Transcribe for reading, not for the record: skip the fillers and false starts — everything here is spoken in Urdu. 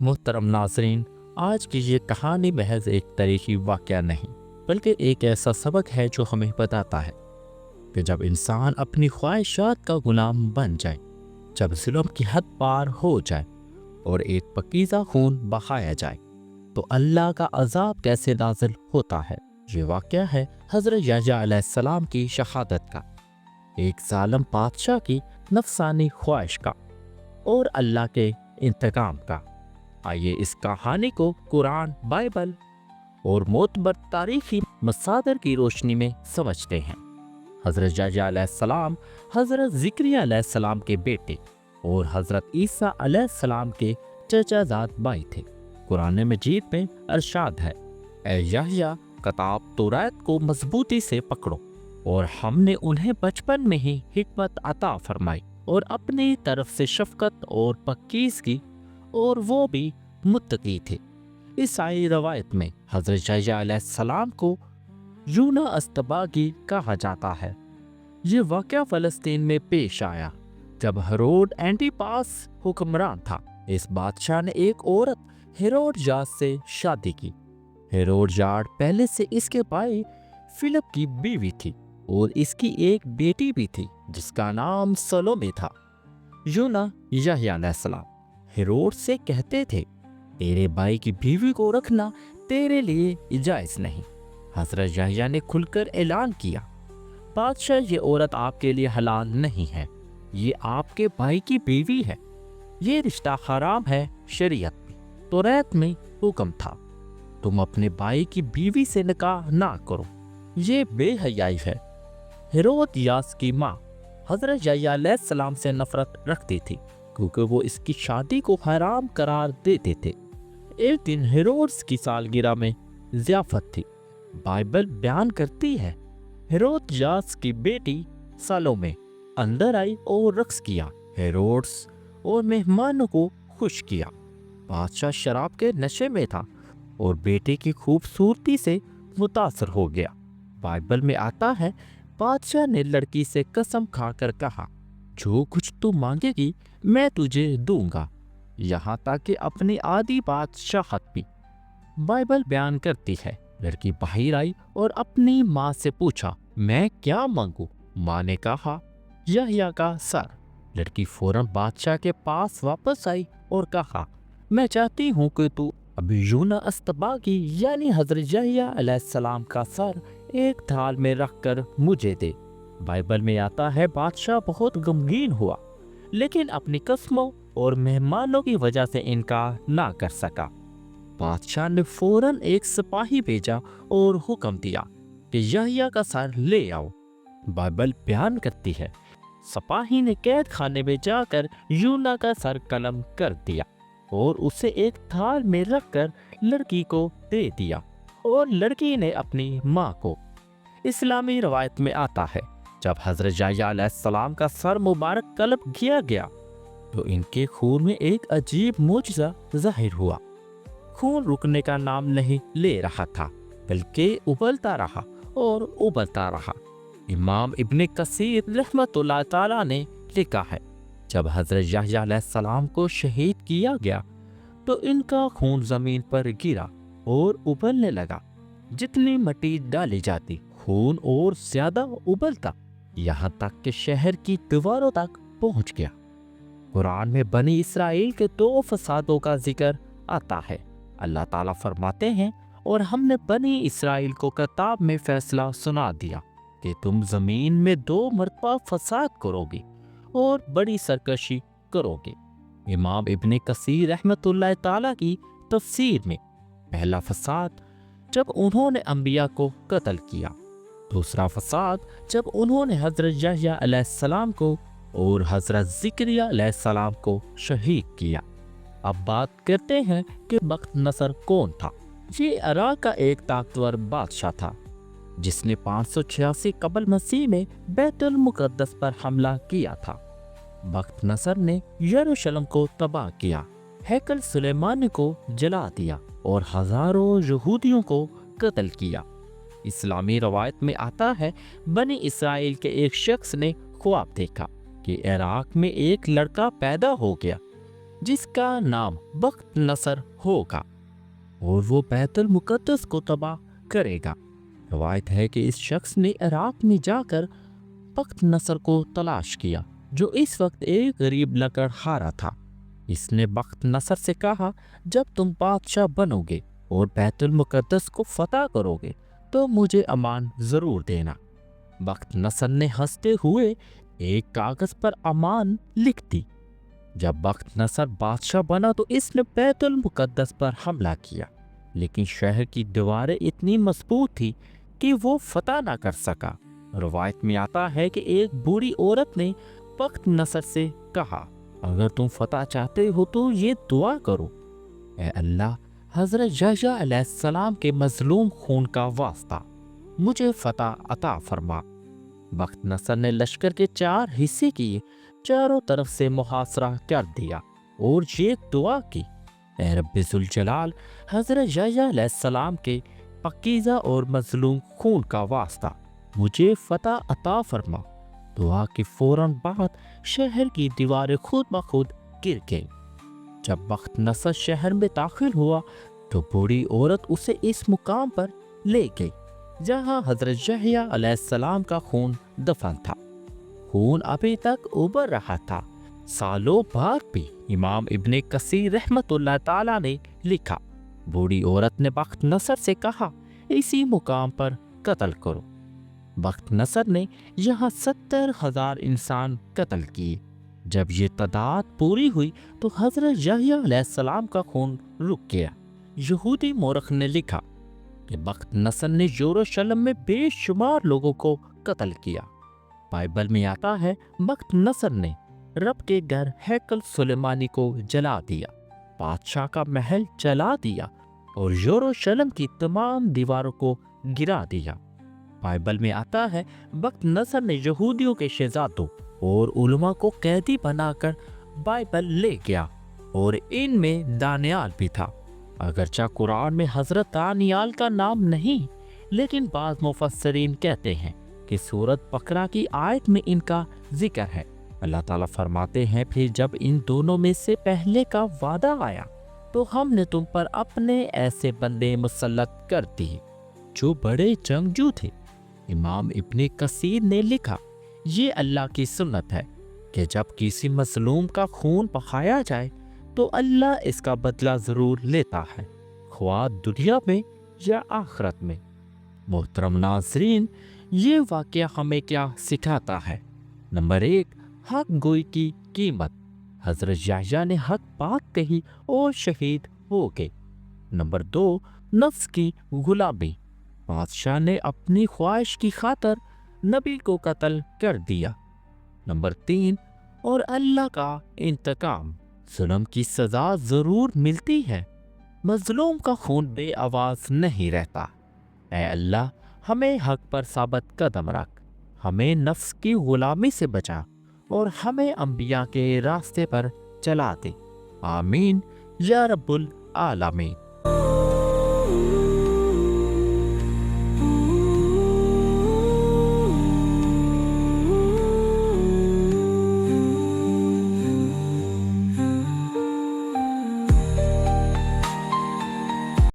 محترم ناظرین، آج کی یہ کہانی محض ایک تاریخی واقعہ نہیں بلکہ ایک ایسا سبق ہے جو ہمیں بتاتا ہے کہ جب انسان اپنی خواہشات کا غلام بن جائے، جب ظلم کی حد پار ہو جائے اور ایک پاکیزہ خون بہایا جائے تو اللہ کا عذاب کیسے نازل ہوتا ہے۔ یہ واقعہ ہے حضرت یحییٰ علیہ السلام کی شہادت کا، ایک ظالم بادشاہ کی نفسانی خواہش کا اور اللہ کے انتقام کا۔ آئیے اس کہانی کو قرآن، بائبل اور معتبر تاریخی مصادر کی روشنی میں سمجھتے ہیں۔ حضرت یحییٰ علیہ السلام حضرت زکریا علیہ السلام کے بیٹے اور حضرت عیسیٰ علیہ السلام کے چچا زاد بھائی تھے۔ قرآن مجید میں ارشاد ہے، اے یحییٰ، کتاب توریت کو مضبوطی سے پکڑو، اور ہم نے انہیں بچپن میں ہی حکمت عطا فرمائی اور اپنی طرف سے شفقت اور پاکیزگی، اور وہ بھی متقی تھے۔ عیسائی روایت میں حضرت یحییٰ علیہ السلام کو یونا استباغی کہا جاتا ہے۔ یہ واقعہ فلسطین میں پیش آیا جب ہیرود اینٹیپاس حکمران تھا۔ اس بادشاہ نے ایک عورت ہیروڈیاس سے شادی کی۔ ہیروڈیاس پہلے سے اس کے بھائی فلپ کی بیوی تھی اور اس کی ایک بیٹی بھی تھی جس کا نام سلومے تھا۔ یونا یحییٰ علیہ السلام ہیرود سے کہتے تھے، تیرے بھائی کی بیوی کو رکھنا تیرے لیے جائز نہیں۔ حضرت یحییٰ نے کھل کر اعلان کیا، بادشاہ، یہ عورت آپ کے لیے حلال نہیں ہے، یہ آپ کے بھائی کی بیوی ہے، یہ رشتہ حرام ہے۔ شریعت میں، توریت میں حکم تھا، تم اپنے بھائی کی بیوی سے نکاح نہ کرو، یہ بے حیائی ہے۔ ہیرودیاس کی ماں حضرت یحییٰ علیہ السلام سے نفرت رکھتی تھی کیونکہ وہ اس کی شادی کو حرام قرار دیتے تھے۔ ایک دن ہیرودس کی سالگرہ میں ضیافت تھی۔ بائبل بیان کرتی ہے، ہیرودیاس کی بیٹی سالومے اندر آئی اور رقص کیا، ہیرودس اور مہمانوں کو خوش کیا۔ بادشاہ شراب کے نشے میں تھا اور بیٹے کی خوبصورتی سے متاثر ہو گیا۔ بائبل میں آتا ہے، بادشاہ نے لڑکی سے قسم کھا کر کہا، جو کچھ تو مانگے گی میں تجھے دوں گا، یہاں تک کہ اپنی آدھی بادشاہت بھی۔ بائبل بیان کرتی ہے، لڑکی باہر آئی اور اپنی ماں سے پوچھا، میں کیا مانگوں؟ ماں نے کہا، یحییٰ کا سر۔ لڑکی فوراً بادشاہ کے پاس واپس آئی اور کہا، میں چاہتی ہوں کہ تو ابھی یونا استباغی یعنی حضرت یحییٰ علیہ السلام کا سر ایک تھال میں رکھ کر مجھے دے۔ بائبل میں آتا ہے، بادشاہ بہت غمگین ہوا لیکن اپنی قسموں اور مہمانوں کی وجہ سے انکار نہ کر سکا۔ بادشاہ نے فوراً ایک سپاہی بھیجا اور حکم دیا کہ یحییٰ کا سر لے آؤ۔ بائبل بیان کرتی ہے، سپاہی نے قید خانے میں جا کر یونا کا سر قلم کر دیا اور اسے ایک تھال میں رکھ کر لڑکی کو دے دیا، اور لڑکی نے اپنی ماں کو۔ اسلامی روایت میں آتا ہے، جب حضرت یحییٰ علیہ السلام کا سر مبارک قلم کیا گیا تو ان کے خون میں ایک عجیب معجزہ ظاہر ہوا۔ خون رکنے کا نام نہیں لے رہا تھا بلکہ ابلتا رہا اور ابلتا رہا۔ امام ابن کثیر رحمۃ اللہ تعالیٰ نے لکھا ہے، جب حضرت یحییٰ علیہ السلام کو شہید کیا گیا تو ان کا خون زمین پر گرا اور ابلنے لگا۔ جتنی مٹی ڈالی جاتی، خون اور زیادہ ابلتا، یہاں تک کہ شہر کی دیواروں تک پہنچ گیا۔ قرآن میں بنی اسرائیل کے 2 فسادوں کا ذکر آتا ہے۔ اللہ تعالیٰ فرماتے ہیں، اور ہم نے بنی اسرائیل کو کتاب میں فیصلہ سنا دیا کہ تم زمین میں 2 مرتبہ فساد کرو گے اور بڑی سرکشی کرو گے۔ امام ابن کثیر رحمۃ اللہ تعالیٰ کی تفسیر میں، پہلا فساد جب انہوں نے انبیاء کو قتل کیا، دوسرا فساد جب انہوں نے حضرت یحییٰ علیہ السلام کو اور حضرت زکریا علیہ السلام کو شہید کیا۔ اب بات کرتے ہیں کہ بخت نصر کون تھا۔ یہ عراق کا ایک طاقتور بادشاہ تھا جس نے 586 قبل مسیح میں بیت المقدس پر حملہ کیا تھا۔ بخت نصر نے یروشلم کو تباہ کیا، ہیکل سلیمانی کو جلا دیا اور ہزاروں یہودیوں کو قتل کیا۔ اسلامی روایت میں آتا ہے، بنی اسرائیل کے ایک شخص نے خواب دیکھا کہ عراق میں ایک لڑکا پیدا ہو گیا جس کا نام بخت نصر ہوگا اور وہ بیت المقدس کو تباہ کرے گا۔ روایت ہے کہ اس شخص نے عراق میں جا کر بخت نصر کو تلاش کیا، جو اس وقت ایک غریب لکڑہارا تھا۔ اس نے بخت نصر سے کہا، جب تم بادشاہ بنو گے اور بیت المقدس کو فتح کرو گے تو مجھے امان ضرور دینا۔ بخت نصر نے ہنستے ہوئے ایک کاغذ پر امان لکھ دی۔ جب بخت نصر بادشاہ بنا تو اس نے بیت المقدس پر حملہ کیا، لیکن شہر کی دیواریں اتنی مضبوط تھی کہ وہ فتح نہ کر سکا۔ روایت میں آتا ہے کہ ایک بوڑھی عورت نے بخت نصر سے کہا، اگر تم فتح چاہتے ہو تو یہ دعا کرو، اے اللہ، حضرت یحییٰ علیہ السلام کے مظلوم خون کا واسطہ مجھے فتح عطا فرما۔ بخت نصر نے لشکر کے 4 حصے کیے، چاروں طرف سے محاصرہ کر دیا اور یہ دعا کی، اے رب ذوالجلال، حضرت یحییٰ علیہ السلام کے پاکیزہ اور مظلوم خون کا واسطہ مجھے فتح عطا فرما۔ دعا کے فوراً بعد شہر کی دیواریں خود بخود گر گئیں۔ جب بخت نصر شہر میں داخل ہوا تو بوڑھی عورت اسے اس مقام پر لے گئی جہاں حضرت یحییٰ علیہ السلام کا خون دفن تھا۔ خون ابھی تک ابل رہا تھا۔ سالوں بعد بھی امام ابن کثیر رحمت اللہ تعالیٰ نے لکھا، بوڑھی عورت نے بخت نصر سے کہا، اسی مقام پر قتل کرو۔ بخت نصر نے یہاں 70,000 انسان قتل کیے۔ جب یہ تعداد پوری ہوئی تو حضرت یحییٰ علیہ السلام کا خون رک گیا۔ یہودی مورخ نے لکھا کہ بخت نصر نے یروشلم میں بے شمار لوگوں کو قتل کیا۔ بائبل میں آتا ہے، بخت نصر نے رب کے گھر ہیکل سلیمانی کو جلا دیا، بادشاہ کا محل جلا دیا اور یروشلم کی تمام دیواروں کو گرا دیا۔ بائبل میں آتا ہے، بخت نصر نے یہودیوں کے شہزادوں اور علماء کو قیدی بنا کر بائبل لے گیا، اور ان میں دانیال بھی تھا۔ اگرچہ قرآن میں حضرت دانیال کا نام نہیں، لیکن بعض مفسرین کہتے ہیں کہ سورۃ بقرہ کی آیت میں ان کا ذکر ہے۔ اللہ تعالیٰ فرماتے ہیں، پھر جب ان دونوں میں سے پہلے کا وعدہ آیا تو ہم نے تم پر اپنے ایسے بندے مسلط کر دیے جو بڑے جنگجو تھے۔ امام ابن کثیر نے لکھا، یہ اللہ کی سنت ہے کہ جب کسی مظلوم کا خون بہایا جائے تو اللہ اس کا بدلہ ضرور لیتا ہے، خواہ دنیا میں یا آخرت میں۔ محترم ناظرین، یہ واقعہ ہمیں کیا سکھاتا ہے؟ نمبر 1، حق گوئی کی قیمت۔ حضرت یحییٰ نے حق بات کہی اور شہید ہو گئے۔ نمبر 2، نفس کی غلامی۔ بادشاہ نے اپنی خواہش کی خاطر نبی کو قتل کر دیا۔ نمبر 3، اور اللہ کا انتقام۔ ظلم کی سزا ضرور ملتی ہے، مظلوم کا خون بے آواز نہیں رہتا۔ اے اللہ، ہمیں حق پر ثابت قدم رکھ، ہمیں نفس کی غلامی سے بچا اور ہمیں انبیاء کے راستے پر چلا دے۔ آمین یا رب العالمین۔